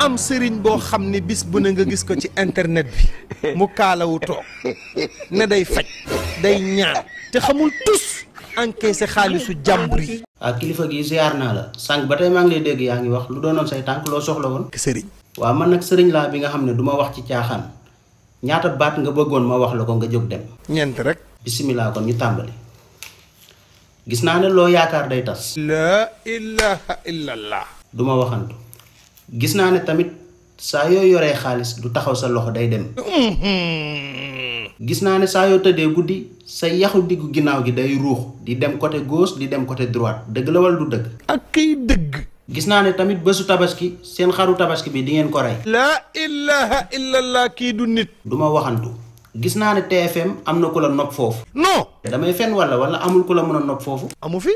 am sëriñ boo xam ne bis bu ne nga gis ko ci internet bi mu kaalawu toog ne day faj day ñaan te xamul tus encaissé xaalisu jàmbur yi. kilifa gi ziar naa la sànq ba tey maa ngi lay dégg yaa ngi wax lu doonoon say tànk loo soxla woon. sëriñ. waaw man nag sëriñ laa bi nga xam ne du ma wax ci caaxaan ñaata baat nga bëggoon ma wax la ko nga jóg dem. ñeent rek. bisimilah kon ñu tàmbali. gis naa ne loo yaakaar day tas. la ilaha illallah. du ma waxantu. gis naa ne tamit saa yoo yoree xaalis du taxaw sa loxo day dem. gis naa ne saa yoo tëddee guddi sa yaxu diggu ginnaaw gi day ruux di dem côté gauche di dem côté droite dëgg la wala du dëgg. ak kay dëgg. gis naa ne tamit bésu tabaski seen xaru tabaski bi di ngeen ko rey. la ilaha illallah kii du nit. du ma waxantu. gis naa ne TFM am na ku la nopp foofu. non. damay fen wala amul ku la mën a nopp foofu. amu fi.